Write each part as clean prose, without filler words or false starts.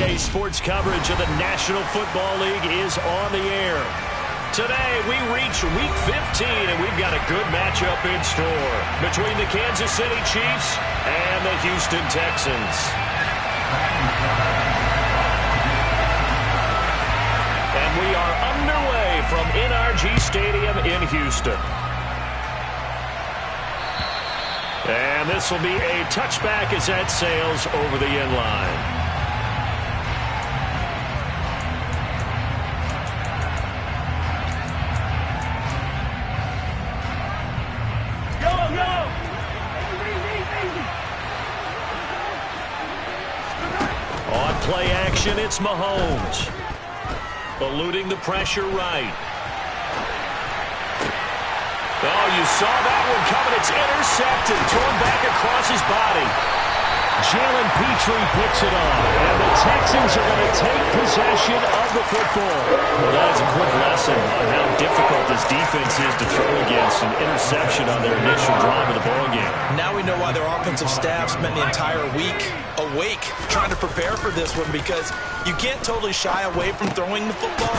NBA sports coverage of the National Football League is on the air. Today, we reach Week 15, and we've got a good matchup in store between the Kansas City Chiefs and the Houston Texans. And we are underway from NRG Stadium in Houston. And this will be a touchback as that sails over the end line. On play action, it's Mahomes. Eluding the pressure right. Oh, you saw that one coming. It's intercepted. Thrown back across his body. Jalen Petrie picks it up. And the Texans are going to take possession of the football. Well, that is a quick lesson on how difficult this defense is to throw against. An interception on their initial drive of the ballgame. Now we know why their offensive staff spent the entire week awake trying to prepare for this one, because you can't totally shy away from throwing the football.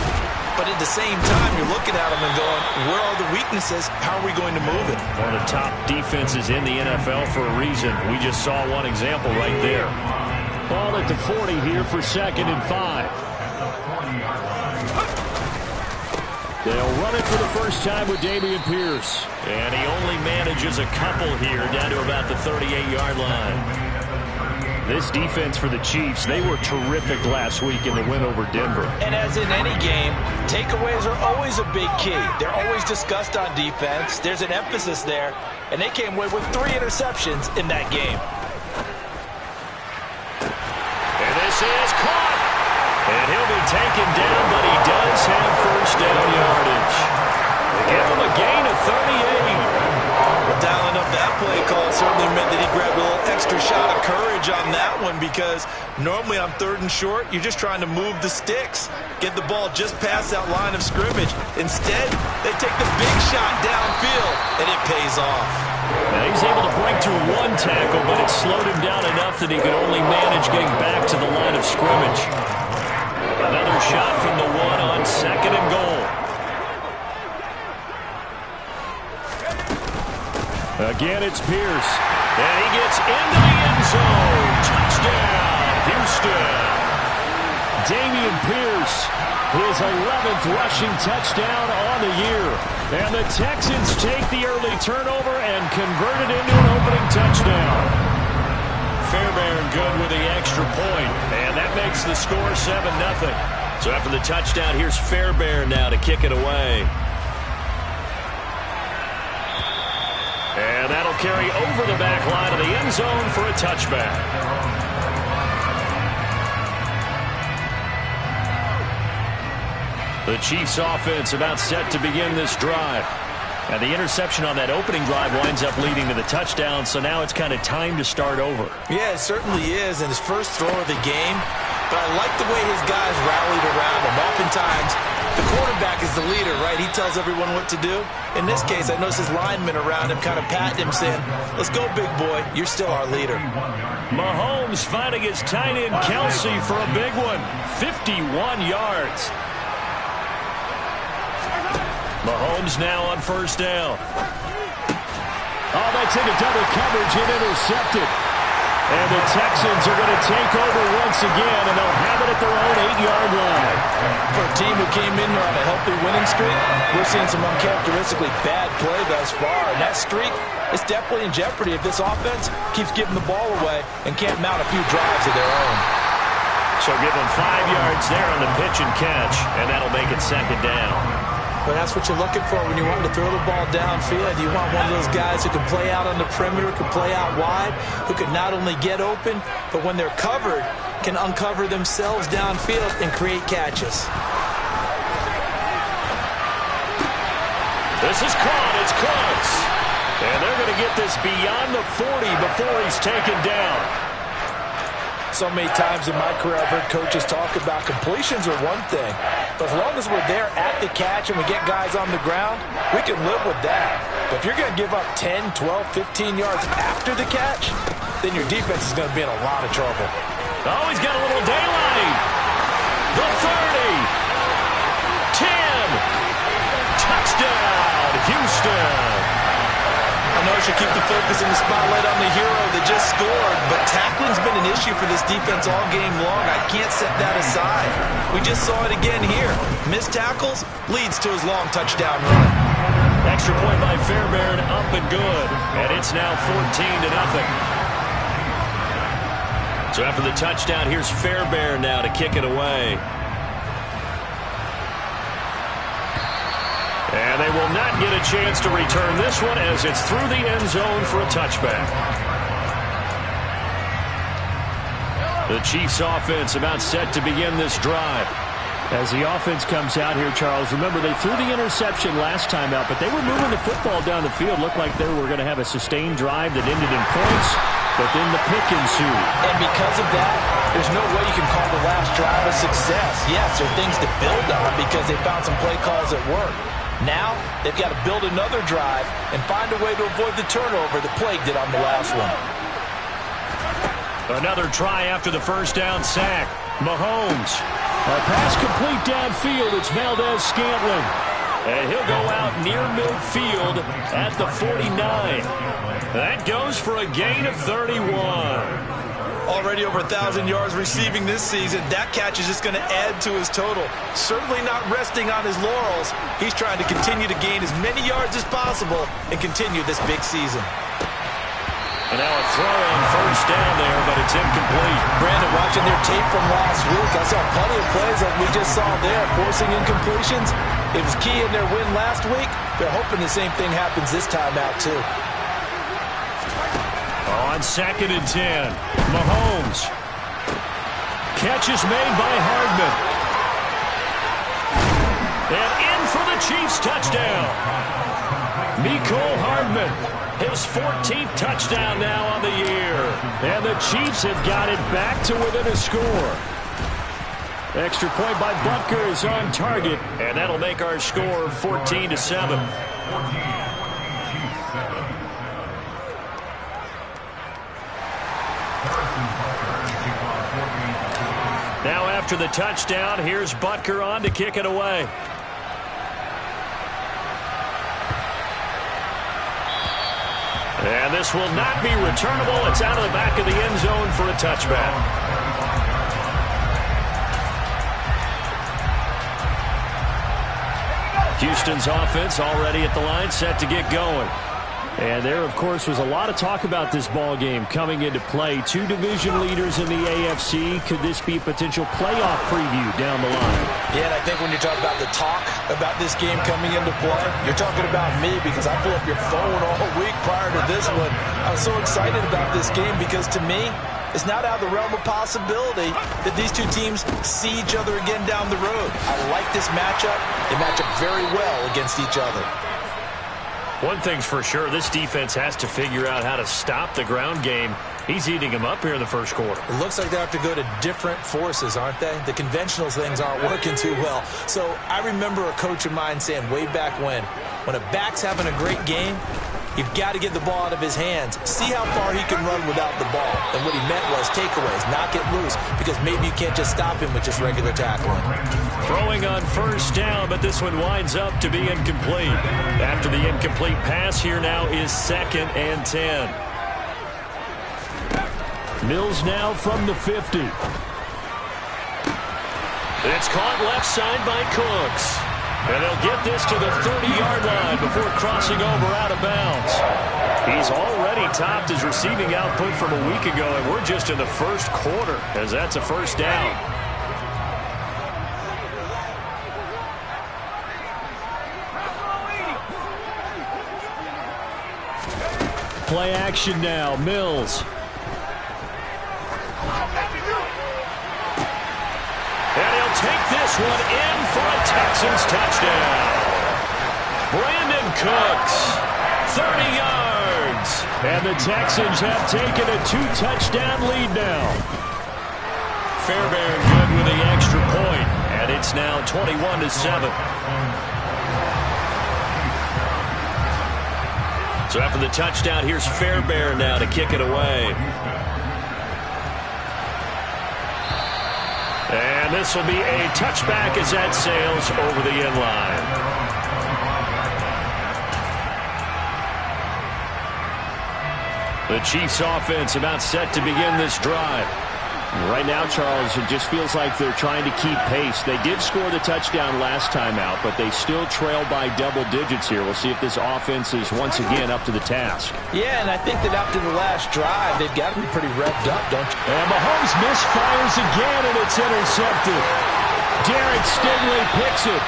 But at the same time, you're looking at them and going, where are the weaknesses? How are we going to move it? One of the top defenses in the NFL for a reason. We just saw one example right there. Ball at the 40 here for 2nd and 5. They'll run it for the first time with Dameon Pierce. And he only manages a couple here down to about the 38-yard line. This defense for the Chiefs, they were terrific last week in the win over Denver. And as in any game, takeaways are always a big key. They're always discussed on defense. There's an emphasis there. And they came away with 3 interceptions in that game. And this is caught. And he'll be taken down, but he does have first down yardage. They give him a gain of 38. Well, dialing up that play call certainly meant that he grabbed a little extra shot of courage on that one, because normally on 3rd and short, you're just trying to move the sticks, get the ball just past that line of scrimmage. Instead, they take the big shot downfield, and it pays off. Now he's able to break through one tackle, but it slowed him down enough that he could only manage getting back to the line of scrimmage. Another shot from the 1 on 2nd and goal. Again, it's Pierce. And he gets into the end zone. Touchdown, Houston. Dameon Pierce, his 11th rushing touchdown on the year. And the Texans take the early turnover and convert it into an opening touchdown. Fairbairn good with the extra point. And that makes the score 7-0. So after the touchdown, here's Fairbairn now to kick it away. And that'll carry over the back line of the end zone for a touchback. The Chiefs offense about set to begin this drive. And the interception on that opening drive winds up leading to the touchdown, so now it's kind of time to start over. Yeah, it certainly is, and his first throw of the game. But I like the way his guys rallied around him. Oftentimes, the quarterback is the leader, right? He tells everyone what to do. In this case, I noticed his linemen around him kind of patting him, saying, let's go, big boy. You're still our leader. Mahomes finding his tight end Kelsey for a big one. 51 yards. Mahomes now on first down. Oh, that's into double coverage and intercepted. And the Texans are going to take over once again, and they'll have it at their own 8-yard line. For a team who came in here on a healthy winning streak, we're seeing some uncharacteristically bad play thus far. And that streak is definitely in jeopardy if this offense keeps giving the ball away and can't mount a few drives of their own. So give them 5 yards there on the pitch and catch, and that'll make it 2nd down. But that's what you're looking for when you want to throw the ball downfield. You want one of those guys who can play out on the perimeter, can play out wide, who can not only get open, but when they're covered, can uncover themselves downfield and create catches. This is caught. It's close. And they're going to get this beyond the 40 before he's taken down. So many times in my career, I've heard coaches talk about completions are one thing. But as long as we're there at the catch and we get guys on the ground, we can live with that. But if you're going to give up 10, 12, 15 yards after the catch, then your defense is going to be in a lot of trouble. Oh, he's got a little daylight. wants you to keep the focus and the spotlight on the hero that just scored, but tackling's been an issue for this defense all game long. I can't set that aside. We just saw it again here. Missed tackles leads to his long touchdown run. Extra point by Fairbairn, up and good. And it's now 14-0. So after the touchdown, here's Fairbairn now to kick it away. And they will not get a chance to return this one as it's through the end zone for a touchback. The Chiefs offense about set to begin this drive. As the offense comes out here, Charles, remember they threw the interception last time out, but they were moving the football down the field. Looked like they were going to have a sustained drive that ended in points, but then the pick ensued. And because of that, there's no way you can call the last drive a success. Yes, there are things to build on because they found some play calls that work. Now, they've got to build another drive and find a way to avoid the turnover that plagued it on the last one. Another try after the first down sack. Mahomes. A pass complete downfield. It's Valdez-Scantling. And he'll go out near midfield at the 49. That goes for a gain of 31. Already over 1,000 yards receiving this season. That catch is just going to add to his total. Certainly not resting on his laurels. He's trying to continue to gain as many yards as possible and continue this big season. And now a throw on first down there, but it's incomplete. Brandon, watching their tape from last week, I saw plenty of plays like we just saw there, forcing incompletions. It was key in their win last week. They're hoping the same thing happens this time out, too. On 2nd and 10, Mahomes. Catch is made by Hardman. And in for the Chiefs touchdown. Mecole Hardman, his 14th touchdown now on the year. And the Chiefs have got it back to within a score. Extra point by Butker is on target, and that'll make our score 14-7. Now after the touchdown, here's Butker on to kick it away. And this will not be returnable. It's out of the back of the end zone for a touchback. Houston's offense already at the line, set to get going. And there, of course, was a lot of talk about this ball game coming into play. Two division leaders in the AFC. Could this be a potential playoff preview down the line? Yeah, and I think when you talk about the talk about this game coming into play, you're talking about me because I pulled up your phone all week prior to this one. I was so excited about this game because to me, it's not out of the realm of possibility that these two teams see each other again down the road. I like this matchup. They match up very well against each other. One thing's for sure, this defense has to figure out how to stop the ground game. He's eating them up here in the first quarter. It looks like they have to go to different forces, aren't they? The conventional things aren't working too well. So I remember a coach of mine saying way back when a back's having a great game, you've got to get the ball out of his hands. See how far he can run without the ball. And what he meant was takeaways, knock it loose, because maybe you can't just stop him with just regular tackling. Throwing on first down, but this one winds up to be incomplete. After the incomplete pass, here now is 2nd and 10. Mills now from the 50. It's caught left side by Cooks. And they'll get this to the 30-yard line before crossing over out of bounds. He's already topped his receiving output from a week ago, and we're just in the first quarter as that's a first down. Play action now, Mills. And he'll take this one in for a Texans touchdown. Brandon Cooks, 30 yards. And the Texans have taken a 2-touchdown lead now. Fairbairn good with the extra point, and it's now 21-7. So after the touchdown, here's Fairbairn now to kick it away. And this will be a touchback as that sails over the end line. The Chiefs offense about set to begin this drive. Right now, Charles, it just feels like they're trying to keep pace. They did score the touchdown last time out, but they still trail by double digits here. We'll see if this offense is once again up to the task. Yeah, and I think that after the last drive, they've got to be pretty revved up, don't you? And Mahomes misfires again, and it's intercepted. Derek Stingley picks it.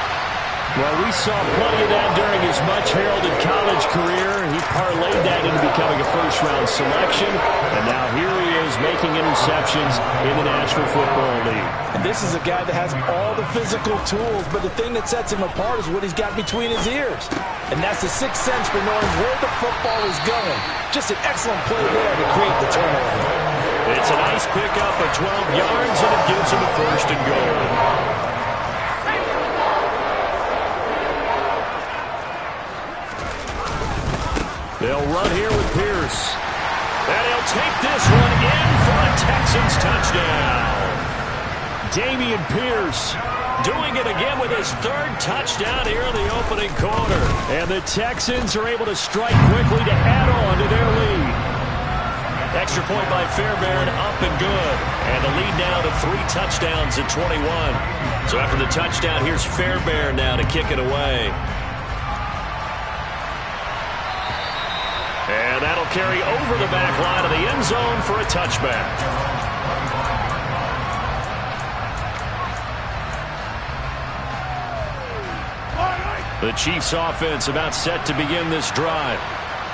Well, we saw plenty of that during his much-heralded college career. He parlayed that into becoming a first-round selection, and now here he is making interceptions in the National Football League. And this is a guy that has all the physical tools, but the thing that sets him apart is what he's got between his ears. And that's the sixth sense for knowing where the football is going. Just an excellent play there to create the turnover. It's a nice pickup of 12 yards, and it gives him a first and goal. They'll run here with Pierce. And he'll take this one in for a Texans touchdown. Dameon Pierce doing it again with his third touchdown here in the opening quarter. And the Texans are able to strike quickly to add on to their lead. Extra point by Fairbairn, up and good. And the lead now to 3 touchdowns at 21. So after the touchdown, here's Fairbairn now to kick it away. And that'll carry over the back line of the end zone for a touchback. The Chiefs offense about set to begin this drive.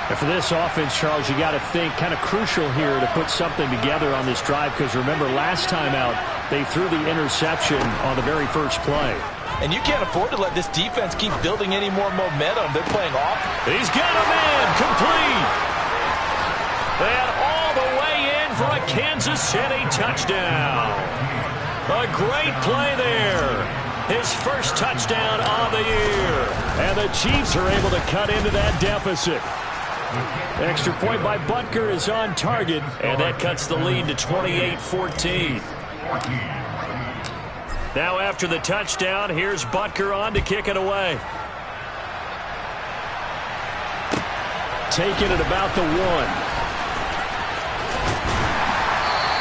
And for this offense, Charles, you got to think kind of crucial here to put something together on this drive, because remember last time out they threw the interception on the very first play. And you can't afford to let this defense keep building any more momentum. They're playing off. He's got a man complete. And all the way in for a Kansas City touchdown. A great play there. His first touchdown on the year. And the Chiefs are able to cut into that deficit. Extra point by Butker is on target, and that cuts the lead to 28-14. Now after the touchdown, here's Butker on to kick it away. Taking it about the 1.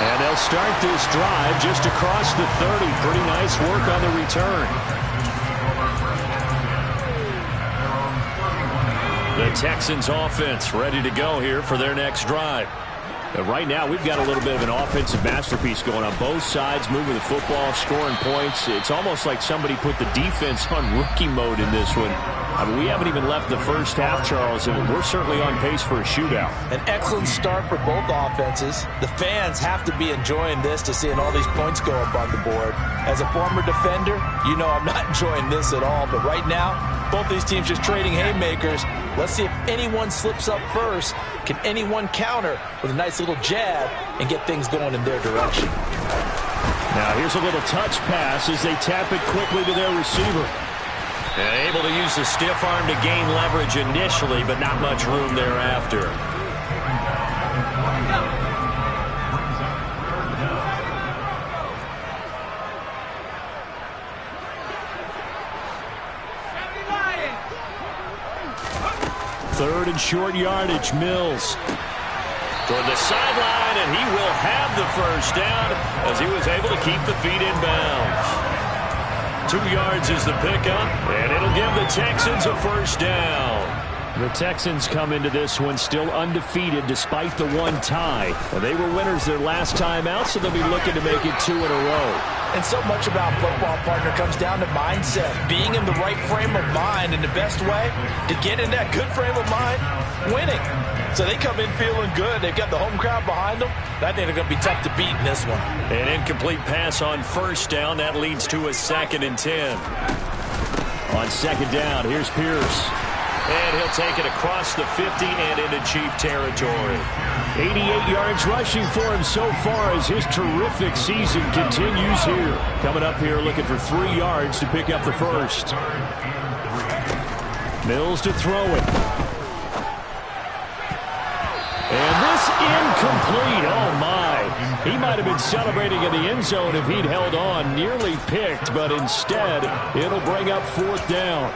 And they'll start this drive just across the 30. Pretty nice work on the return. The Texans offense ready to go here for their next drive. Right now, we've got a little bit of an offensive masterpiece going on both sides, moving the football, scoring points. It's almost like somebody put the defense on rookie mode in this one. I mean, we haven't even left the first half, Charles, and we're certainly on pace for a shootout. An excellent start for both offenses. The fans have to be enjoying this to seeing all these points go up on the board. As a former defender, you know I'm not enjoying this at all, but right now, both these teams just trading haymakers. Let's see if anyone slips up first. Can anyone counter with a nice little jab and get things going in their direction? Now here's a little touch pass as they tap it quickly to their receiver. And able to use the stiff arm to gain leverage initially, but not much room thereafter. Third and short yardage, Mills. Toward the sideline, and he will have the first down as he was able to keep the feet in bounds. 2 yards is the pickup, and it'll give the Texans a first down. The Texans come into this one still undefeated despite the 1 tie. They were winners their last time out, so they'll be looking to make it 2 in a row. And so much about football, partner, comes down to mindset. Being in the right frame of mind, and the best way to get in that good frame of mind, winning. So they come in feeling good. They've got the home crowd behind them. I think they're going to be tough to beat in this one. An incomplete pass on first down. That leads to a 2nd and 10. On second down, here's Pierce. And he'll take it across the 50 and into Chief territory. 88 yards rushing for him so far as his terrific season continues here. Coming up here looking for 3 yards to pick up the first. Mills to throw it. And this incomplete. Oh, my. He might have been celebrating in the end zone if he'd held on. Nearly picked, but instead it'll bring up 4th down.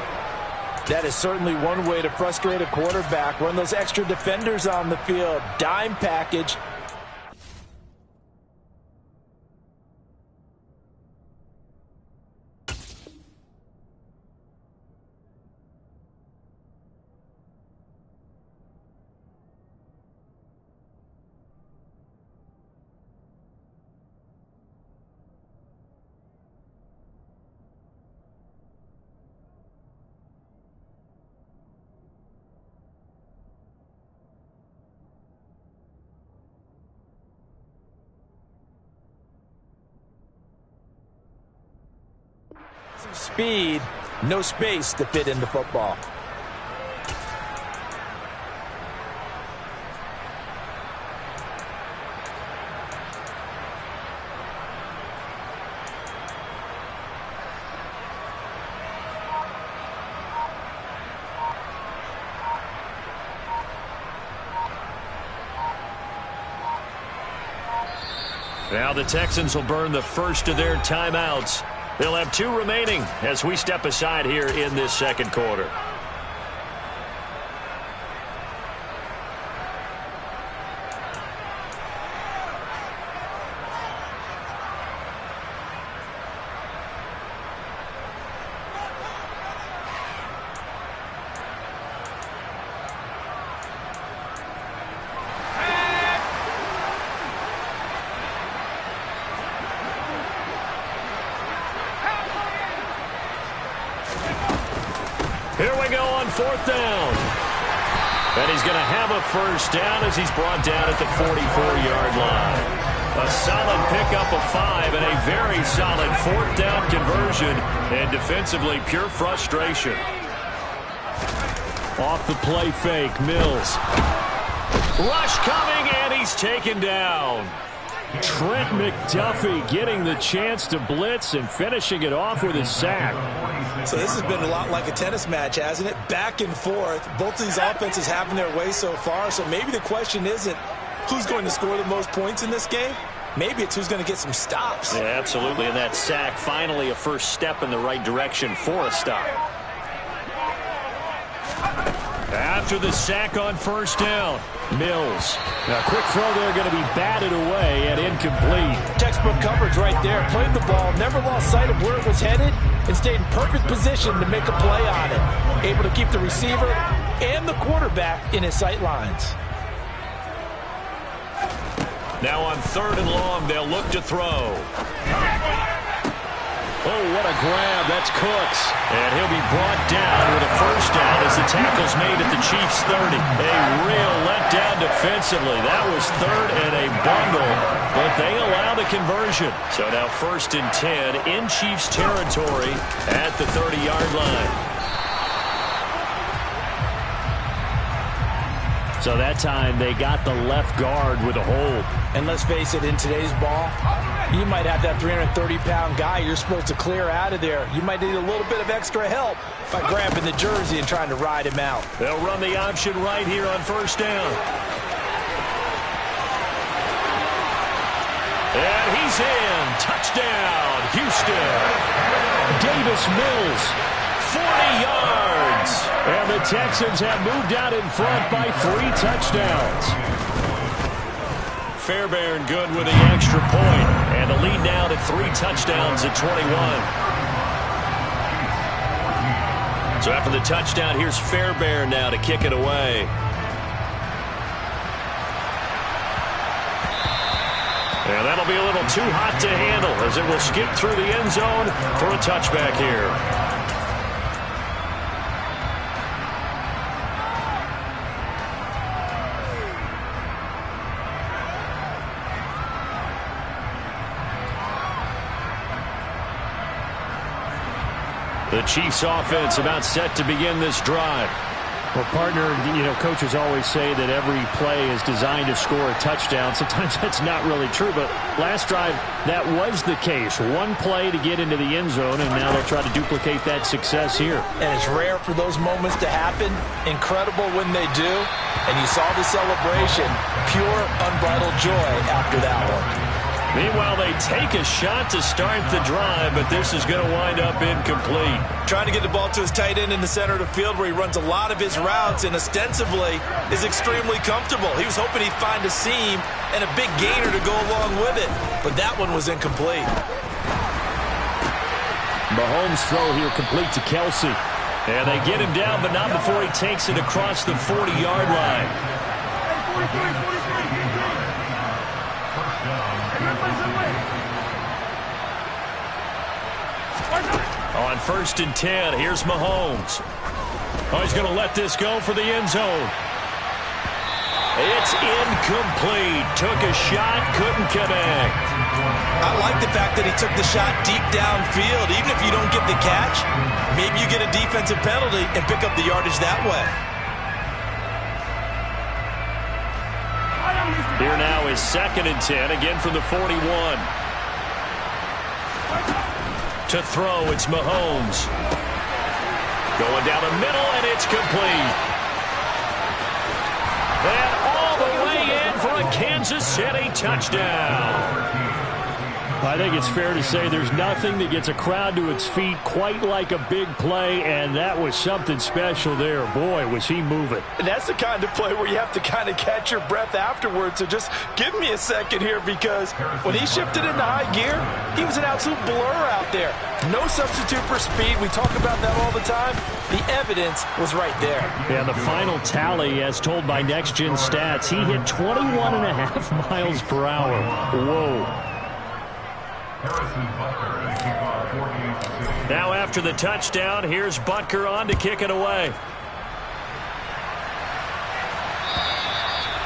That is certainly one way to frustrate a quarterback. Run those extra defenders on the field. Dime package. Speed, no space to fit into football. Now the Texans will burn the first of their timeouts. They'll have 2 remaining as we step aside here in this second quarter. Here we go on 4th down. And he's going to have a first down as he's brought down at the 44-yard line. A solid pickup of 5 and a very solid 4th down conversion. And defensively, pure frustration. Off the play fake, Mills. Rush coming, and he's taken down. Trent McDuffie getting the chance to blitz and finishing it off with a sack. So this has been a lot like a tennis match, hasn't it? Back and forth. Both of these offenses having their way so far. So maybe the question isn't who's going to score the most points in this game. Maybe it's who's going to get some stops. Yeah, absolutely. And that sack, finally a first step in the right direction for a stop. After the sack on first down, Mills. Now, quick throw there, going to be batted away and incomplete. Textbook coverage right there. Played the ball, never lost sight of where it was headed, and stayed in perfect position to make a play on it. Able to keep the receiver and the quarterback in his sight lines. Now on 3rd and long, they'll look to throw. Oh, what a grab. That's Cooks. And he'll be brought down with a first down as the tackle's made at the Chiefs' 30. A real letdown defensively. That was 3rd and a bundle, but they allow the conversion. So now 1st and 10 in Chiefs territory at the 30-yard line. So that time they got the left guard with a hold. And let's face it, in today's ball, you might have that 330-pound guy you're supposed to clear out of there. You might need a little bit of extra help by grabbing the jersey and trying to ride him out. They'll run the option right here on first down. And he's in. Touchdown, Houston. Davis Mills, 40 yards. And the Texans have moved out in front by 3 touchdowns. Fairbairn good with the extra point. And the lead now to 3 touchdowns at 21. So after the touchdown, here's Fairbairn now to kick it away. And that'll be a little too hot to handle as it will skip through the end zone for a touchback here. The Chiefs offense about set to begin this drive. Well, partner, coaches always say that every play is designed to score a touchdown. Sometimes that's not really true, but last drive, that was the case. One play to get into the end zone, and now they'll try to duplicate that success here. And it's rare for those moments to happen. Incredible when they do. And you saw the celebration. Pure, unbridled joy after that one. Meanwhile, they take a shot to start the drive, but this is going to wind up incomplete. Trying to get the ball to his tight end in the center of the field where he runs a lot of his routes and ostensibly is extremely comfortable. He was hoping he'd find a seam and a big gainer to go along with it, but that one was incomplete. Mahomes' throw here complete to Kelsey. And they get him down, but not before he takes it across the 40-yard line. On 1st and 10, here's Mahomes. Oh, he's going to let this go for the end zone. It's incomplete. Took a shot, couldn't connect. I like the fact that he took the shot deep downfield. Even if you don't get the catch, maybe you get a defensive penalty and pick up the yardage that way. Here now is 2nd and 10, again from the 41. To throw, it's Mahomes. Going down the middle, and it's complete. And all the way in for a Kansas City touchdown. I think it's fair to say there's nothing that gets a crowd to its feet quite like a big play, and that was something special there. Boy, was he moving. And that's the kind of play where you have to kind of catch your breath afterwards. So just give me a second here, because when he shifted into high gear, he was an absolute blur out there. No substitute for speed. We talk about that all the time. The evidence was right there. Yeah, the final tally, as told by Next Gen Stats, he hit 21.5 miles per hour. Whoa. Now after the touchdown, here's Butker on to kick it away.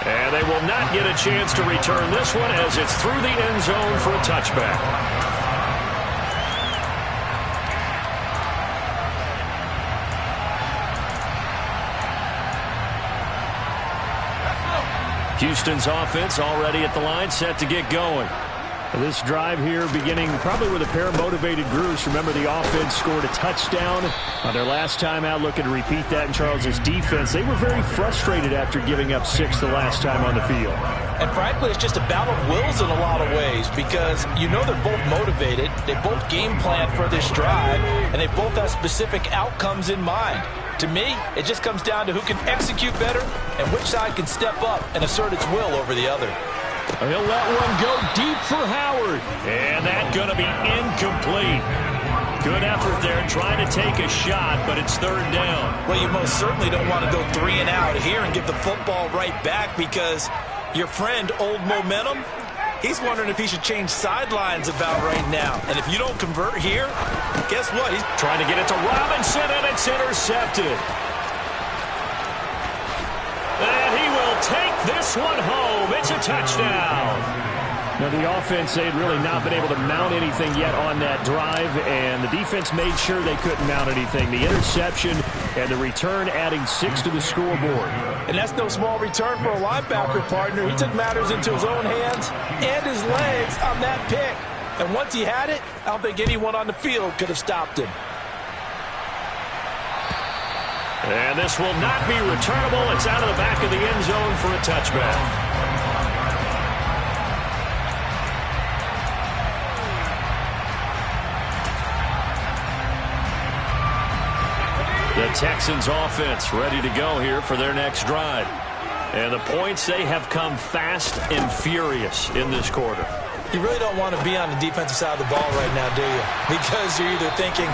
And they will not get a chance to return this one as it's through the end zone for a touchback. Houston's offense already at the line, set to get going. This drive here beginning probably with a pair of motivated groups. Remember, the offense scored a touchdown on their last time out, looking to repeat that in Charles's defense. They were very frustrated after giving up 6 the last time on the field. And frankly, it's just a battle of wills in a lot of ways, because you know they're both motivated, they both game plan for this drive, and they both have specific outcomes in mind. To me, it just comes down to who can execute better and which side can step up and assert its will over the other. He'll let one go deep for Howard. And that's going to be incomplete. Good effort there trying to take a shot, but it's 3rd down. Well, you most certainly don't want to go 3 and out here and get the football right back, because your friend, Old Momentum, he's wondering if he should change sidelines about right now. And if you don't convert here, guess what? He's trying to get it to Robinson, and it's intercepted. And he will take this one home. It's a touchdown. Now, the offense, they had really not been able to mount anything yet on that drive, and the defense made sure they couldn't mount anything. The interception and the return adding 6 to the scoreboard. And that's no small return for a linebacker partner. He took matters into his own hands and his legs on that pick. And once he had it, I don't think anyone on the field could have stopped him. And this will not be returnable. It's out of the back of the end zone for a touchback. The Texans offense ready to go here for their next drive. And the points, they have come fast and furious in this quarter. You really don't want to be on the defensive side of the ball right now, do you? Because you're either thinking,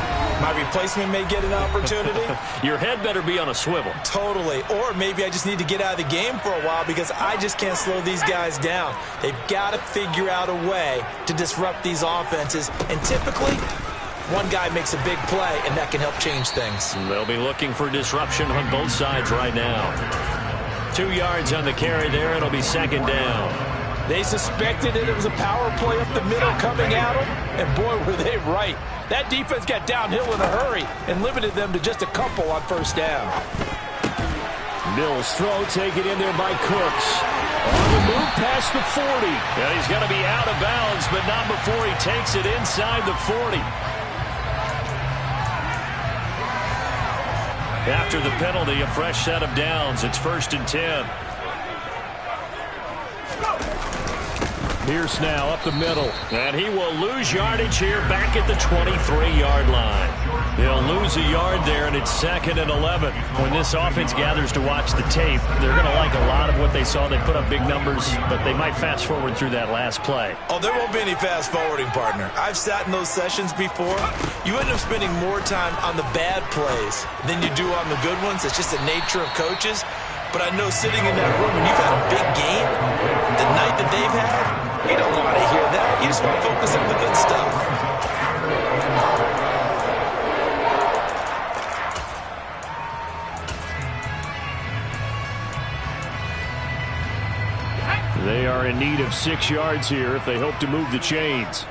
my replacement may get an opportunity. Your head better be on a swivel. Totally. Or maybe I just need to get out of the game for a while, because I just can't slow these guys down. They've got to figure out a way to disrupt these offenses. And typically, one guy makes a big play, and that can help change things. They'll be looking for disruption on both sides right now. 2 yards on the carry there. It'll be 2nd down. They suspected that it was a power play up the middle coming at them, and boy, were they right. That defense got downhill in a hurry and limited them to just a couple on 1st down. Mills' throw taken in there by Cooks. On the move past the 40. And he's going to be out of bounds, but not before he takes it inside the 40. After the penalty, a fresh set of downs. It's 1st and 10. Pierce now up the middle. And he will lose yardage here back at the 23-yard line. He'll lose a yard there, and it's 2nd and 11. When this offense gathers to watch the tape, they're going to like a lot of what they saw. They put up big numbers, but they might fast forward through that last play. Oh, there won't be any fast forwarding, partner. I've sat in those sessions before. You end up spending more time on the bad plays than you do on the good ones. It's just the nature of coaches. But I know sitting in that room, when you've had a big game, the night that they've had, you don't want to hear that. You just want to focus on the good stuff. They are in need of 6 yards here if they hope to move the chains.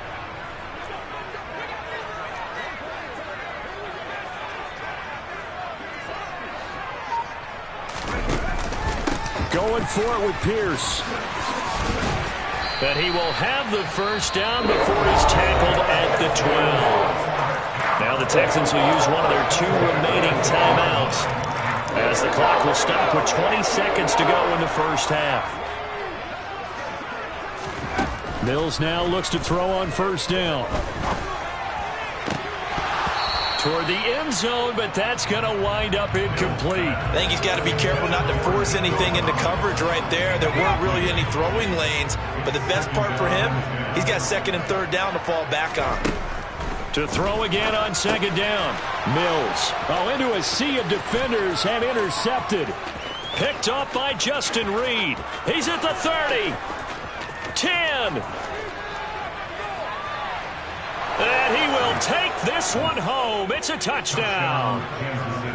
Going for it with Pierce. But he will have the first down before he's tackled at the 12. Now the Texans will use one of their 2 remaining timeouts as the clock will stop with 20 seconds to go in the first half. Mills now looks to throw on first down. Toward the end zone, but that's going to wind up incomplete. I think he's got to be careful not to force anything into coverage right there. There weren't really any throwing lanes, but the best part for him, he's got 2nd and 3rd down to fall back on. To throw again on 2nd down. Mills, into a sea of defenders and intercepted. Picked up by Justin Reed. He's at the 30. 10. And he will take this one home. It's a touchdown.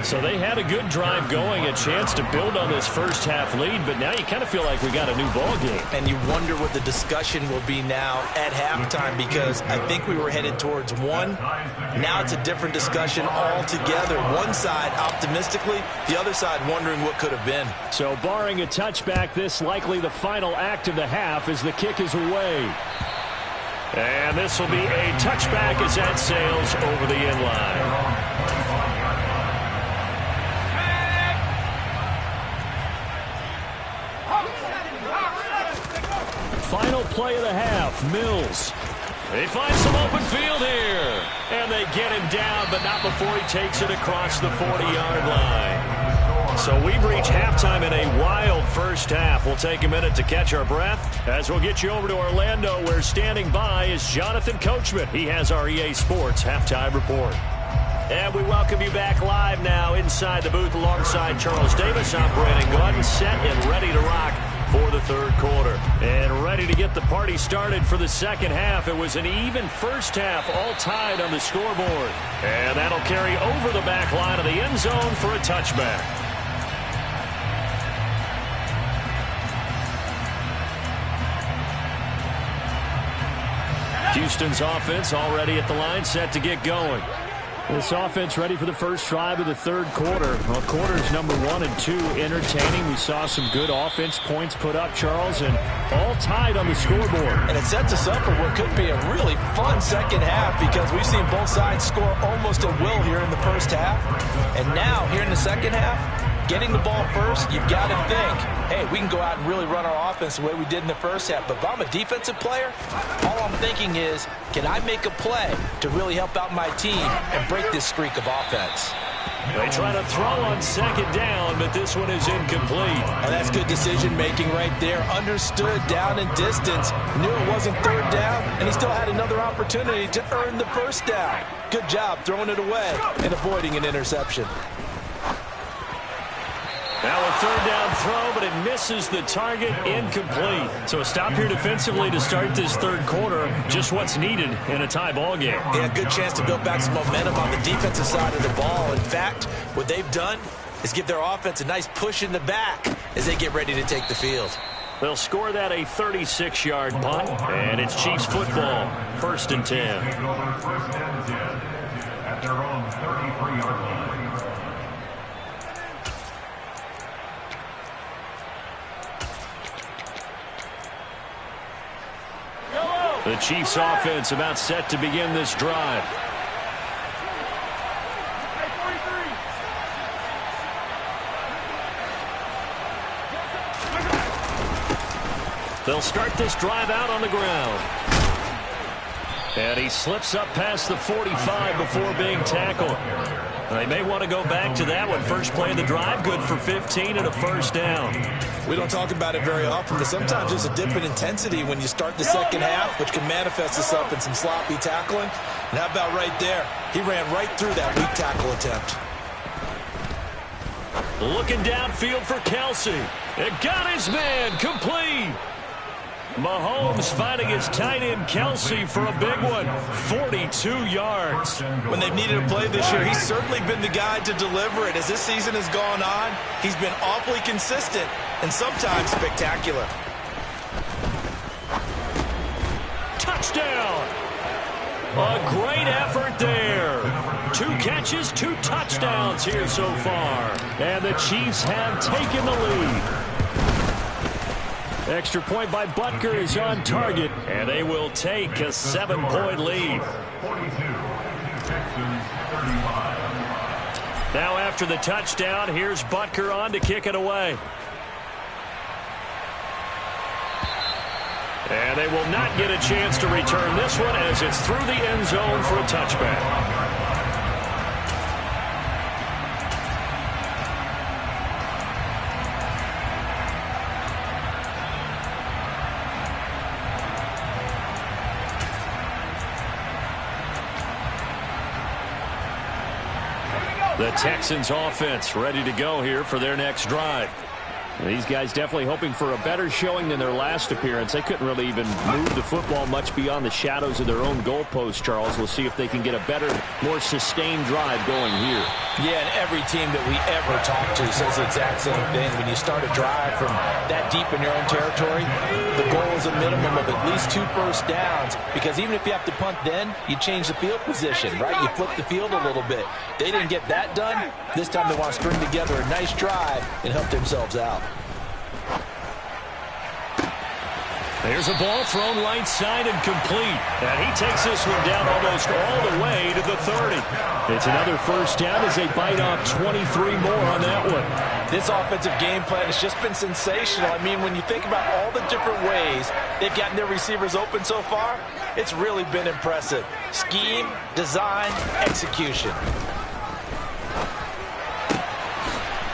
So they had a good drive going, a chance to build on this first half lead, but now you kind of feel like we got a new ball game. And you wonder what the discussion will be now at halftime, because I think we were headed towards 1. Now it's a different discussion altogether. One side optimistically, the other side wondering what could have been. So barring a touchback, this likely the final act of the half as the kick is away. And this will be a touchback as that sails over the end line. Final play of the half, Mills. They find some open field here. And they get him down, but not before he takes it across the 40-yard line. So we've reached halftime in a wild first half. We'll take a minute to catch our breath as we'll get you over to Orlando, where standing by is Jonathan Coachman. He has our EA Sports Halftime Report. And we welcome you back live now inside the booth alongside Charles Davis. I'm Brandon Gordon, set and ready to rock for the third quarter. And ready to get the party started for the second half. It was an even first half, all tied on the scoreboard. And that'll carry over the back line of the end zone for a touchback. Houston's offense already at the line, set to get going. This offense ready for the first drive of the third quarter. Well, quarters number 1 and 2 entertaining. We saw some good offense points put up, Charles, and all tied on the scoreboard. And it sets us up for what could be a really fun second half, because we've seen both sides score almost at will here in the first half. And now, here in the second half, getting the ball first, you've got to think, hey, we can go out and really run our offense the way we did in the first half. But if I'm a defensive player, all I'm thinking is, can I make a play to really help out my team and break this streak of offense? They try to throw on second down, but this one is incomplete. And that's good decision-making right there. Understood down and distance. Knew it wasn't third down, and he still had another opportunity to earn the first down. Good job throwing it away and avoiding an interception. Now a third down throw, but it misses the target, incomplete. So a stop here defensively to start this third quarter. Just what's needed in a tie ball game. Yeah, good chance to build back some momentum on the defensive side of the ball. In fact, what they've done is give their offense a nice push in the back as they get ready to take the field. They'll score that a 36-yard punt, and it's Chiefs football, 1st and 10. At their own 33-yard line. The Chiefs offense about set to begin this drive. They'll start this drive out on the ground. And he slips up past the 45 before being tackled. They may want to go back to that one. First play of the drive, good for 15 and a first down. We don't talk about it very often, but sometimes there's a dip in intensity when you start the second half, which can manifest itself in some sloppy tackling. And how about right there? He ran right through that weak tackle attempt. Looking downfield for Kelsey. It got his man complete. Mahomes finding his tight end Kelsey for a big one. 42 yards. When they've needed a play this year, he's certainly been the guy to deliver it. As this season has gone on, he's been awfully consistent and sometimes spectacular. Touchdown. A great effort there. 2 catches, 2 touchdowns here so far. And the Chiefs have taken the lead. Extra point by Butker is on target, and they will take a 7-point lead. 42, Texans 35. Now after the touchdown, here's Butker on to kick it away. And they will not get a chance to return this one as it's through the end zone for a touchback. The Texans offense ready to go here for their next drive. These guys definitely hoping for a better showing than their last appearance. They couldn't really even move the football much beyond the shadows of their own goalpost, Charles. We'll see if they can get a better, more sustained drive going here. Yeah, and every team that we ever talk to says the exact same thing. When you start a drive from that deep in your own territory, the goal is a minimum of at least 2 first downs, because even if you have to punt then, you change the field position, right? You flip the field a little bit. They didn't get that done. This time they want to string together a nice drive and help themselves out. There's a ball thrown right side and complete. And he takes this one down almost all the way to the 30. It's another first down as they bite off 23 more on that one. This offensive game plan has just been sensational. I mean, when you think about all the different ways they've gotten their receivers open so far, it's really been impressive. Scheme, design, execution.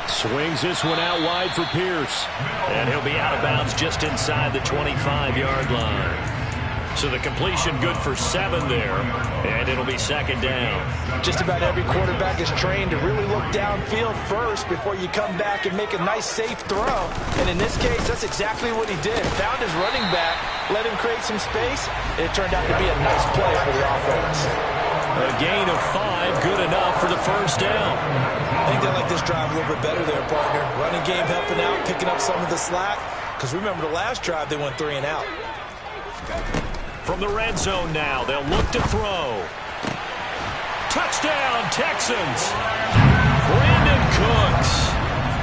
Swings this one out wide for Pierce. And he'll be out of bounds just inside the 25-yard line. So the completion good for 7 there. And it'll be second down. Just about every quarterback is trained to really look downfield first before you come back and make a nice, safe throw. And in this case, that's exactly what he did. Found his running back, let him create some space, and it turned out to be a nice play for the offense. A gain of 5, good enough for the first down. I think they like this drive a little bit better there, partner. Running game helping out, picking up some of the slack. Because remember the last drive, they went 3 and out. From the red zone now, they'll look to throw. Touchdown, Texans. Brandon Cooks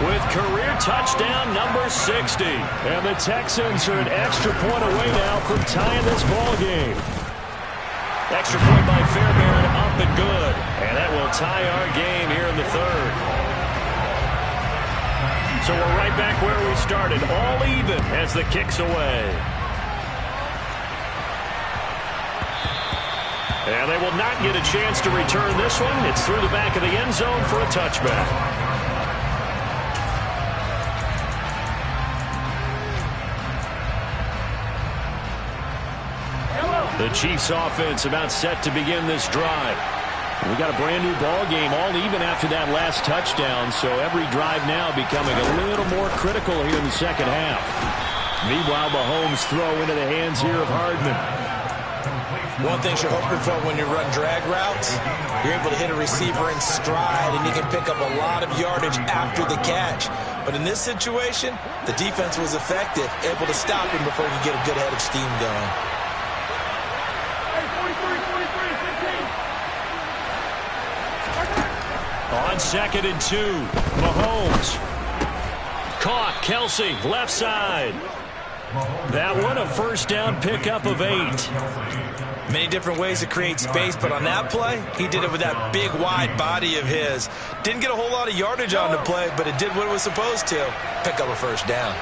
with career touchdown number 60. And the Texans are an extra point away now from tying this ball game. Extra point by Fairbairn, up and good. And that will tie our game here in the 3rd. So we're right back where we started, all even as the kick's away. And they will not get a chance to return this one. It's through the back of the end zone for a touchback. The Chiefs offense about set to begin this drive. We got a brand new ball game, all even after that last touchdown, so every drive now becoming a little more critical here in the second half. Meanwhile, Mahomes throw into the hands here of Hardman. One thing you're hoping for when you run drag routes, you're able to hit a receiver in stride, and you can pick up a lot of yardage after the catch. But in this situation, the defense was effective, able to stop him before you get a good head of steam going. On 2nd and 2, Mahomes. Caught, Kelsey, left side. That one a first down pickup of 8. Many different ways to create space, but on that play, he did it with that big, wide body of his. Didn't get a whole lot of yardage on the play, but it did what it was supposed to. Pick up a first down.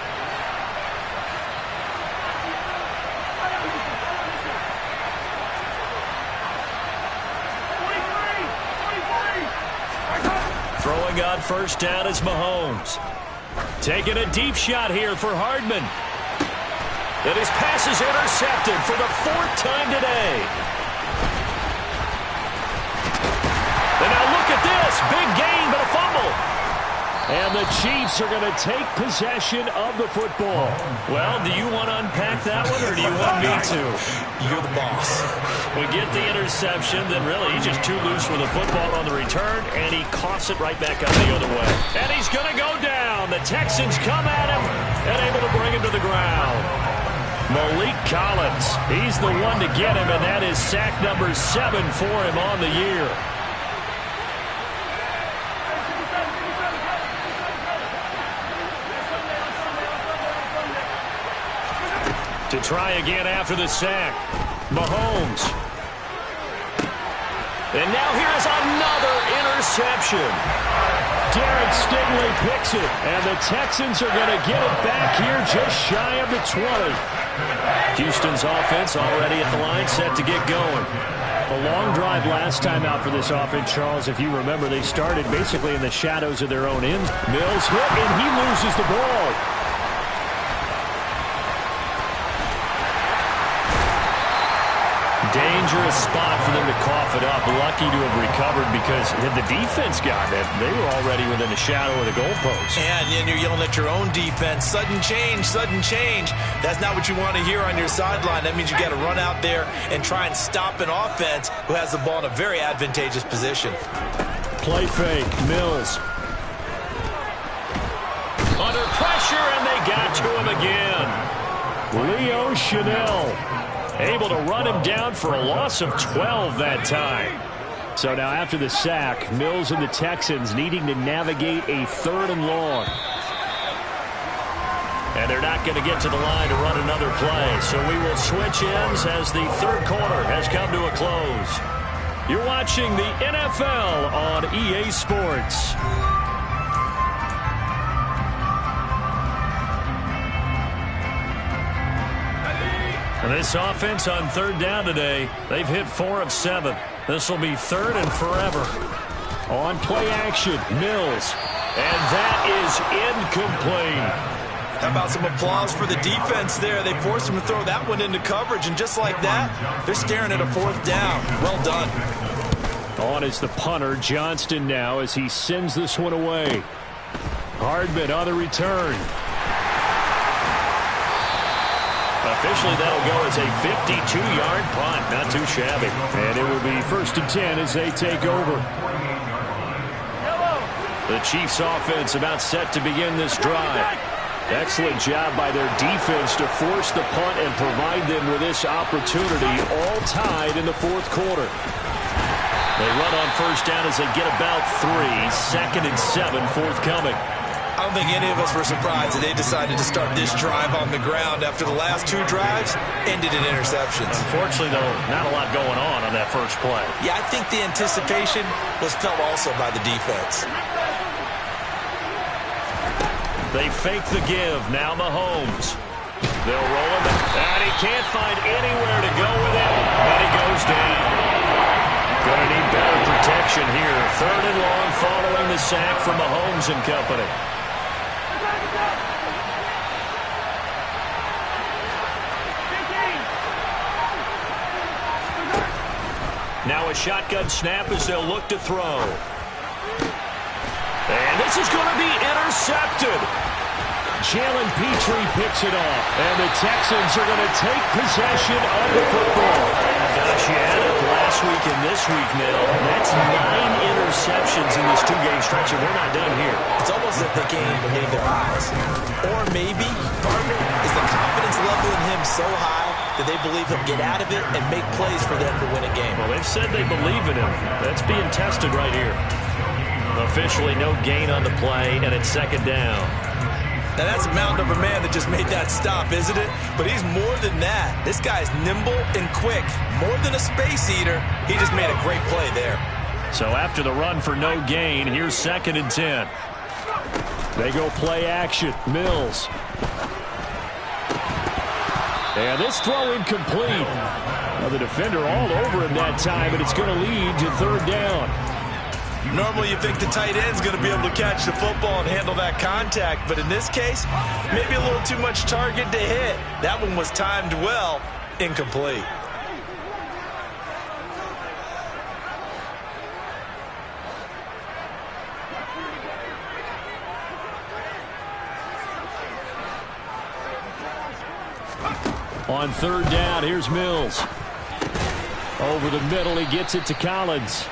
Throwing on first down is Mahomes. Taking a deep shot here for Hardman. And his pass is intercepted for the 4th time today. And now look at this. Big gain, but a fumble. And the Chiefs are going to take possession of the football. Well, do you want to unpack that one, or do you want me to? You're the boss. We get the interception, then really he's just too loose with the football on the return, and he coughs it right back up the other way. And he's going to go down. The Texans come at him and able to bring him to the ground. Malik Collins, he's the one to get him, and that is sack number 7 for him on the year. To try again after the sack, Mahomes. And now here is another interception. Derek Stingley picks it, and the Texans are going to get it back here just shy of the 20. Houston's offense already at the line, set to get going. A long drive last time out for this offense, Charles. If you remember, they started basically in the shadows of their own end. Mills hit, and he loses the ball. Dangerous spot for them to cough it up. Lucky to have recovered because had the defense gotten it, they were already within the shadow of the goalpost. And you're yelling at your own defense. Sudden change, sudden change. That's not what you want to hear on your sideline. That means you got to run out there and try and stop an offense who has the ball in a very advantageous position. Play fake. Mills. Under pressure, and they got to him again. Leo Chanel. Able to run him down for a loss of 12 that time. So now after the sack, Mills and the Texans needing to navigate a 3rd and long. And they're not going to get to the line to run another play. So we will switch ends as the 3rd quarter has come to a close. You're watching the NFL on EA Sports. And this offense on 3rd down today, they've hit 4 of 7. This will be 3rd and forever. On play action, Mills. And that is incomplete. How about some applause for the defense there? They forced him to throw that one into coverage, and just like that, they're staring at a 4th down. Well done. On is the punter, Johnston now, as he sends this one away. Hardman on the return. Officially, that'll go as a 52-yard punt. Not too shabby. And it will be 1st and 10 as they take over. The Chiefs offense about set to begin this drive. Excellent job by their defense to force the punt and provide them with this opportunity, all tied in the 4th quarter. They run on first down as they get about 3. 2nd and 7 forthcoming. I don't think any of us were surprised that they decided to start this drive on the ground after the last 2 drives ended in interceptions. Unfortunately, though, not a lot going on that first play. Yeah, I think the anticipation was felt also by the defense. They fake the give. Now Mahomes. They'll roll him, and he can't find anywhere to go with it, but he goes down. Going to need better protection here. 3rd and long following the sack from Mahomes and company. Now a shotgun snap as they'll look to throw. And this is going to be intercepted. Jalen Petrie picks it off, and the Texans are going to take possession of the football. Gosh, you had it last week and this week, Neil. That's 9 interceptions in this 2-game stretch, and we're not done here. It's almost as if they can't even believe their eyes. Or maybe, Gardner, is the confidence level in him so high that they believe he'll get out of it and make plays for them to win a game. Well, they've said they believe in him. That's being tested right here. Officially no gain on the play, and it's 2nd down. Now, that's a mountain of a man that just made that stop, isn't it? But he's more than that. This guy's nimble and quick. More than a space eater, he just made a great play there. So after the run for no gain, here's 2nd and 10. They go play action. Mills. And this throw incomplete. Well, the defender all over him that time, and it's going to lead to 3rd down. Normally you think the tight end's going to be able to catch the football and handle that contact, but in this case, maybe a little too much target to hit. That one was timed well, incomplete. On third down, here's Mills. Over the middle, he gets it to Collins.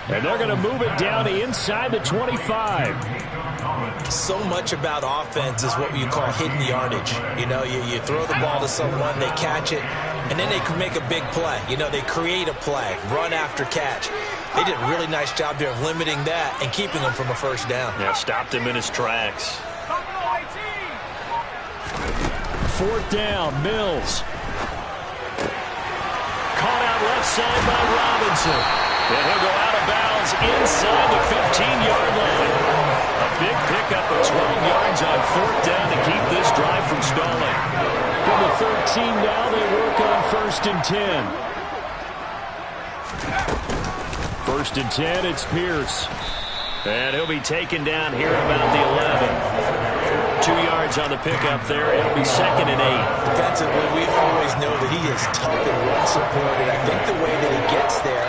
And they're going to move it down to inside the 25. So much about offense is what you call hidden yardage. You know, you throw the ball to someone, they catch it, and then they can make a big play. You know, they create a play, run after catch. They did a really nice job there of limiting that and keeping him from a first down. Yeah, stopped him in his tracks. Fourth down, Mills. Caught out left side by Robinson. And he'll go out of bounds inside the 15-yard line. A big pickup of 12 yards on fourth down to keep this drive from stalling. From the 13 now, they work on first and 10. First and 10, it's Pierce. And he'll be taken down here at about the 11. 2 yards on the pickup there. It'll be second and 8. Defensively, we always know that he is tough and run supported. I think the way that he gets there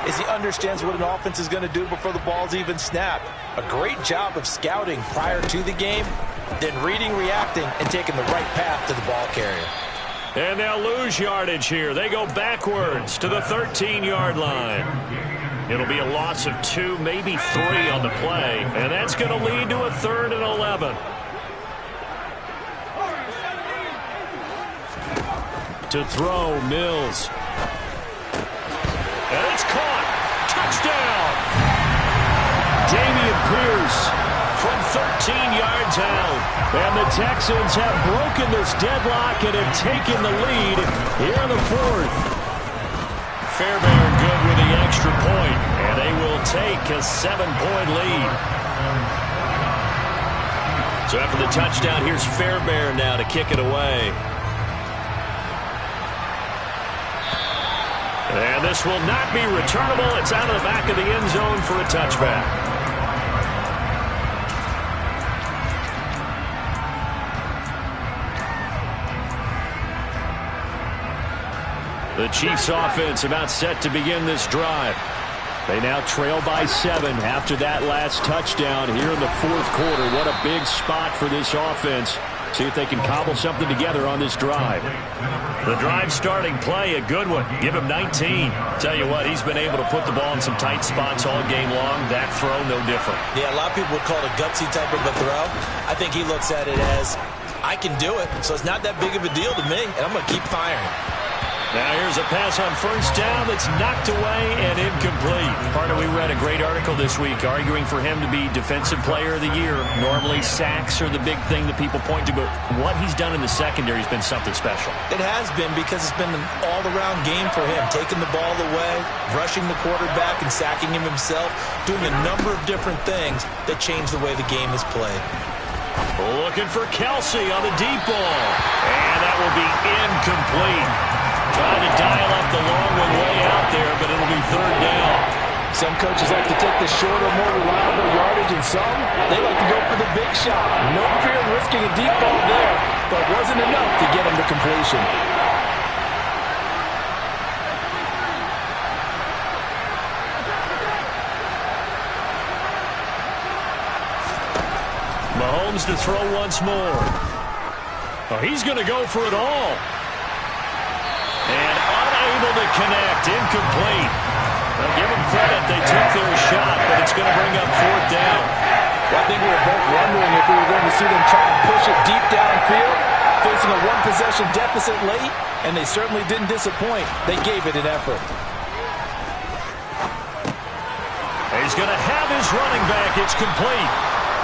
is he understands what an offense is going to do before the ball's even snapped. A great job of scouting prior to the game, then reading, reacting, and taking the right path to the ball carrier. And they'll lose yardage here. They go backwards to the 13-yard line. It'll be a loss of 2, maybe 3 on the play. And that's going to lead to a 3rd and 11. To throw, Mills. And it's caught. Touchdown. Dameon Pierce from 13 yards out. And the Texans have broken this deadlock and have taken the lead here in the 4th. Fairbairn good with the extra point, and they will take a 7-point lead. So after the touchdown, here's Fairbairn now to kick it away. And this will not be returnable. It's out of the back of the end zone for a touchback. The Chiefs offense about set to begin this drive. They now trail by 7 after that last touchdown here in the 4th quarter. What a big spot for this offense. See if they can cobble something together on this drive. The drive starting play, a good one. Give him 19. Tell you what, he's been able to put the ball in some tight spots all game long. That throw, no different. Yeah, a lot of people would call it a gutsy type of a throw. I think he looks at it as, I can do it, so it's not that big of a deal to me, and I'm going to keep firing. Now here's a pass on first down that's knocked away and incomplete. Partner, we read a great article this week arguing for him to be Defensive Player of the Year. Normally sacks are the big thing that people point to, but what he's done in the secondary has been something special. It has been, because it's been an all-around game for him, taking the ball away, rushing the quarterback and sacking him himself, doing a number of different things that change the way the game is played. Looking for Kelsey on the deep ball, and that will be incomplete. Trying to dial up the long one way out there, but it'll be 3rd down. Some coaches like to take the shorter, more reliable yardage, and some, they like to go for the big shot. No fear in risking a deep ball there, but wasn't enough to get him to completion. Mahomes to throw once more. Oh, he's going to go for it all. And unable to connect, incomplete. Well, give them credit, they took their shot, but it's going to bring up 4th down. Well, I think we were both wondering if we were going to see them try and push it deep downfield, facing a 1-possession deficit late, and they certainly didn't disappoint. They gave it an effort. He's going to have his running back. It's complete.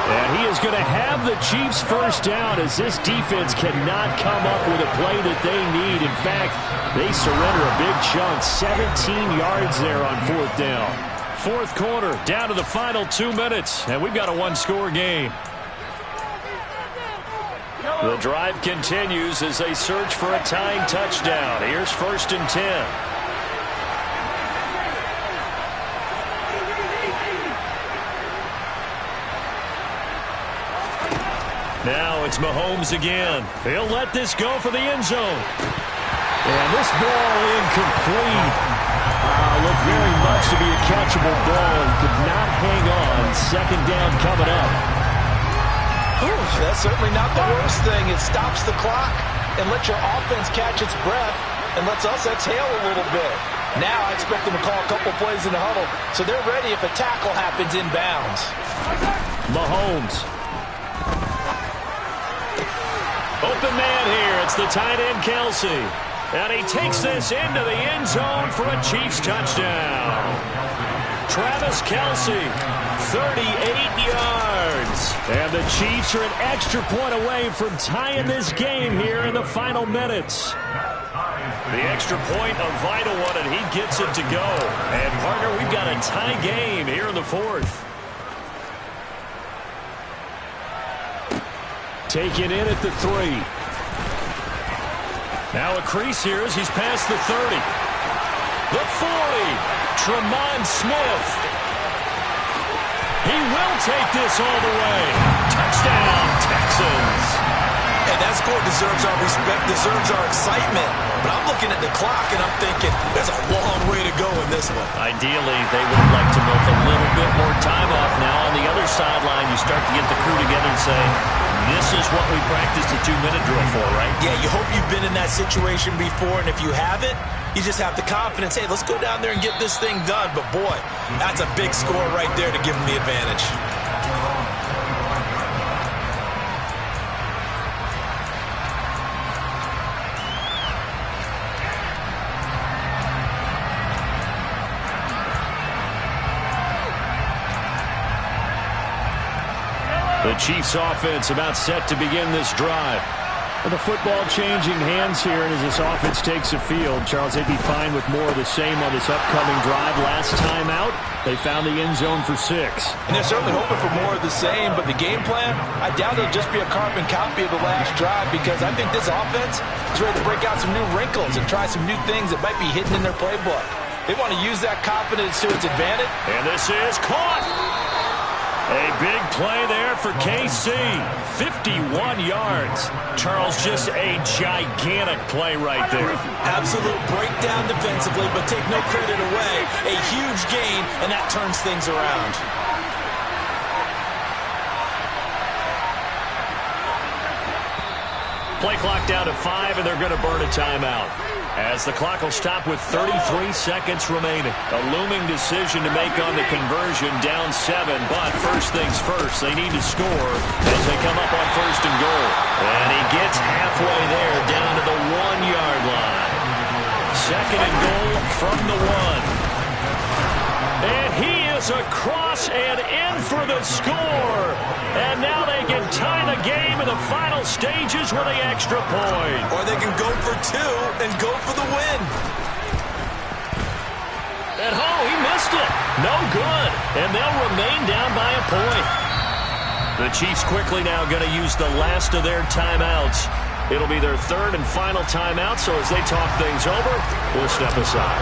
And he is going to have the Chiefs first down, as this defense cannot come up with a play that they need. In fact, they surrender a big chunk, 17 yards there on 4th down. 4th quarter, down to the final 2 minutes, and we've got a 1-score game. The drive continues as they search for a tying touchdown. Here's 1st and 10. Now it's Mahomes again. He'll let this go for the end zone. And this ball incomplete. Looked very much to be a catchable ball. He could not hang on. Second down coming up. Ooh, that's certainly not the worst thing. It stops the clock and lets your offense catch its breath and lets us exhale a little bit. Now I expect them to call a couple plays in the huddle so they're ready if a tackle happens inbounds. Mahomes. Open man here. It's the tight end, Kelsey. And he takes this into the end zone for a Chiefs touchdown. Travis Kelsey, 38 yards. And the Chiefs are an extra point away from tying this game here in the final minutes. The extra point, a vital one, and he gets it to go. And, partner, we've got a tie game here in the fourth. Taken in at the 3. Now a crease here as he's past the 30. The 40. Tremont Smith. He will take this all the way. Touchdown, Texans. And that score deserves our respect, deserves our excitement. But I'm looking at the clock and I'm thinking there's a long way to go in this one. Ideally, they would like to milk a little bit more time off now. On the other sideline, you start to get the crew together and say, this is what we practiced a 2-minute drill for, right? Yeah, you hope you've been in that situation before, and if you haven't, you just have the confidence, hey, let's go down there and get this thing done. But, boy, that's a big score right there to give them the advantage. The Chiefs offense about set to begin this drive. And the football changing hands here, and as this offense takes the field, Charles, they'd be fine with more of the same on this upcoming drive. Last time out, they found the end zone for 6. And they're certainly hoping for more of the same, but the game plan, I doubt it'll just be a carbon copy of the last drive because I think this offense is ready to break out some new wrinkles and try some new things that might be hidden in their playbook. They want to use that confidence to its advantage. And this is caught. A big play there for KC. 51 yards. Charles, just a gigantic play right there. Absolute breakdown defensively, but take no credit away. A huge gain, and that turns things around. Play clock down to 5, and they're going to burn a timeout. As the clock will stop with 33 seconds remaining. A looming decision to make on the conversion, down 7. But first things first, they need to score as they come up on 1st and goal. And he gets halfway there, down to the 1-yard line. 2nd and goal from the 1. And he is across and in for the score. And now they can tie the game in the final stages with the extra point. Or they can go for 2 and go for the win. And he missed it. No good. And they'll remain down by a point. The Chiefs quickly now going to use the last of their timeouts. It'll be their 3rd and final timeout, so as they talk things over, we'll step aside.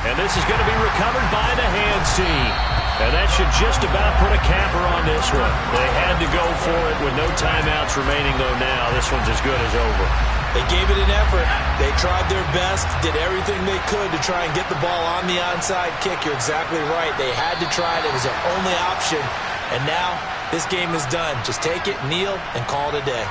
And this is going to be recovered by the hands team. And that should just about put a capper on this one. They had to go for it with no timeouts remaining, though, now. This one's as good as over. They gave it an effort. They tried their best, did everything they could to try and get the ball on the onside kick. You're exactly right. They had to try it. It was their only option. And now this game is done. Just take it, kneel, and call it a day.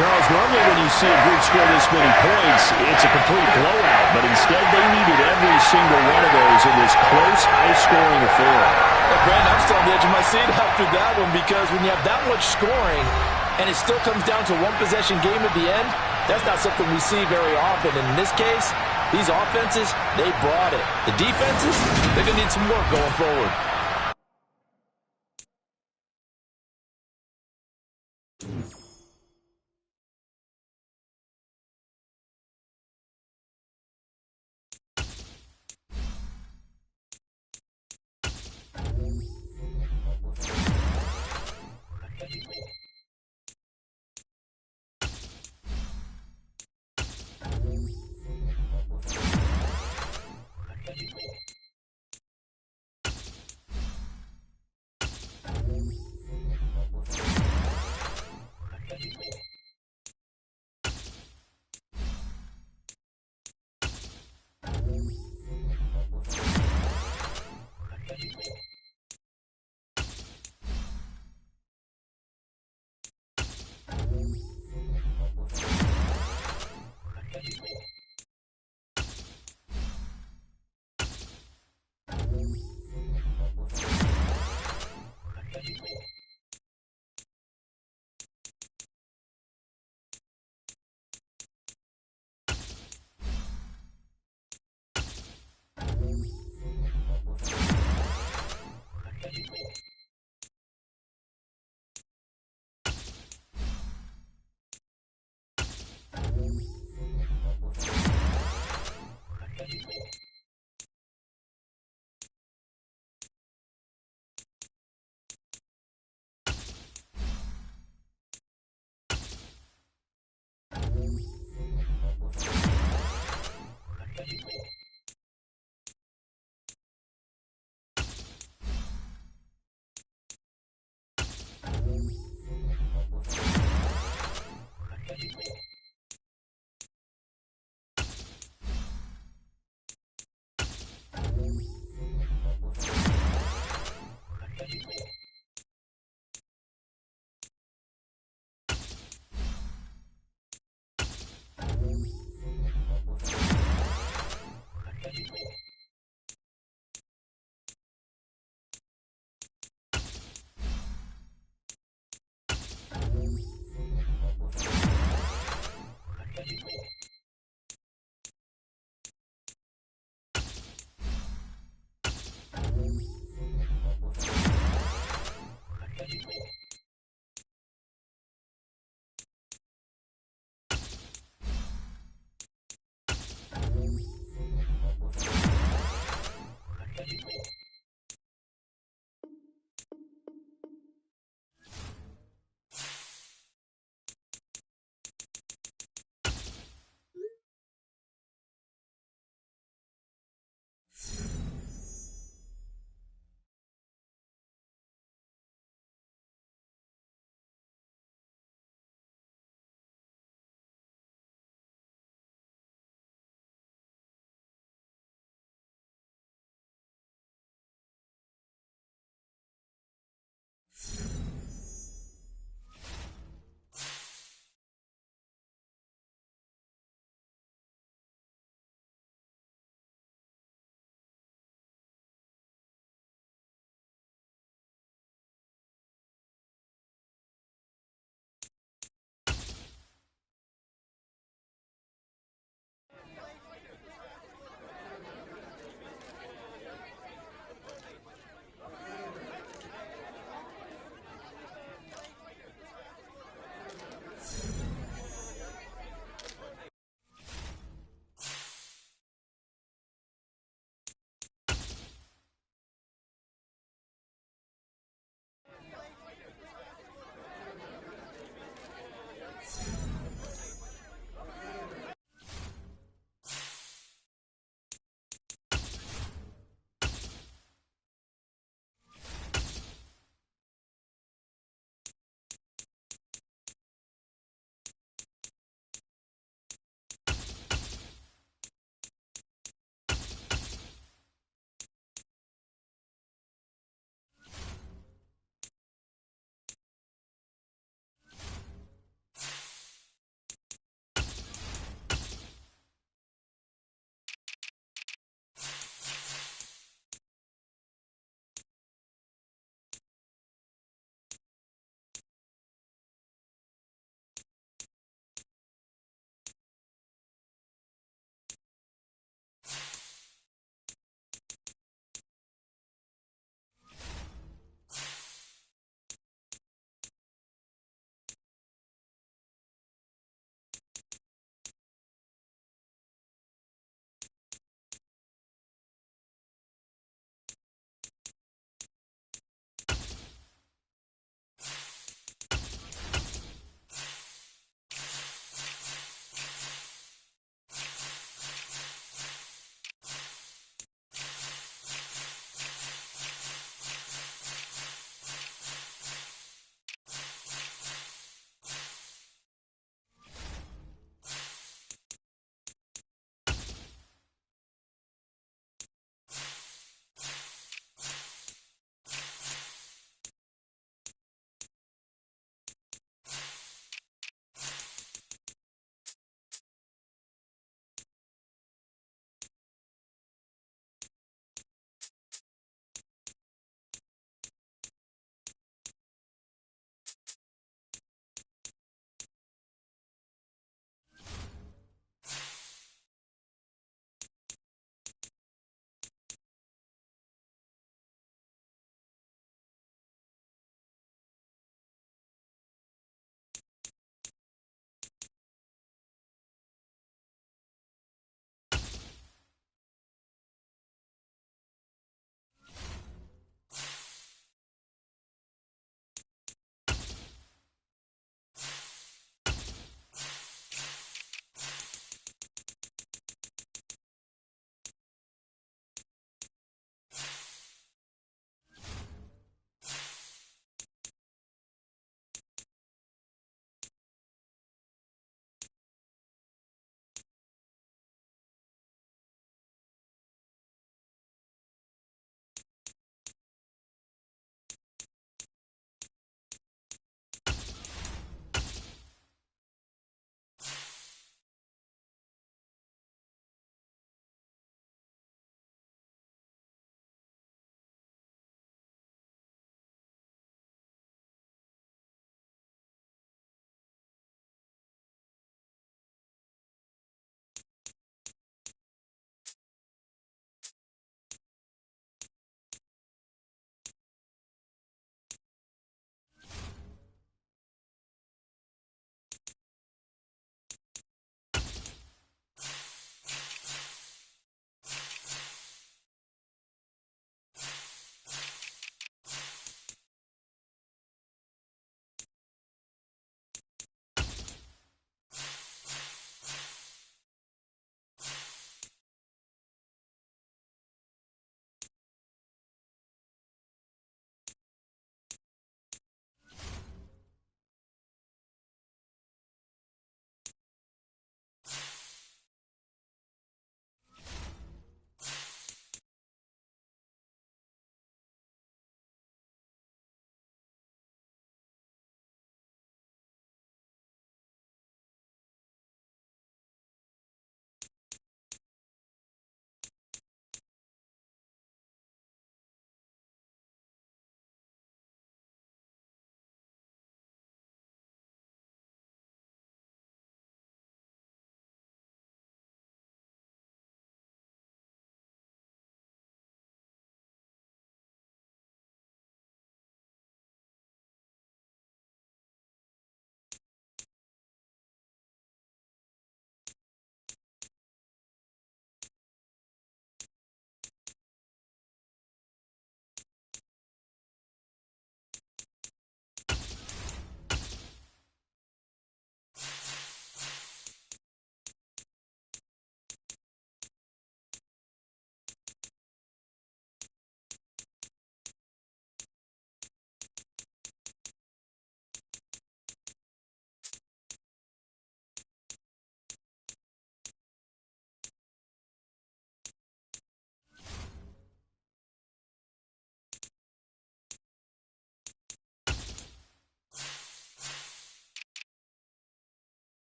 Charles, normally when you see a group score this many points, it's a complete blowout. But instead, they needed every single one of those in this close, high-scoring affair. Well, Brandon, I'm still on the edge of my seat after that one because when you have that much scoring and it still comes down to a one-possession game at the end, that's not something we see very often. And in this case, these offenses, they brought it. The defenses, they're going to need some work going forward.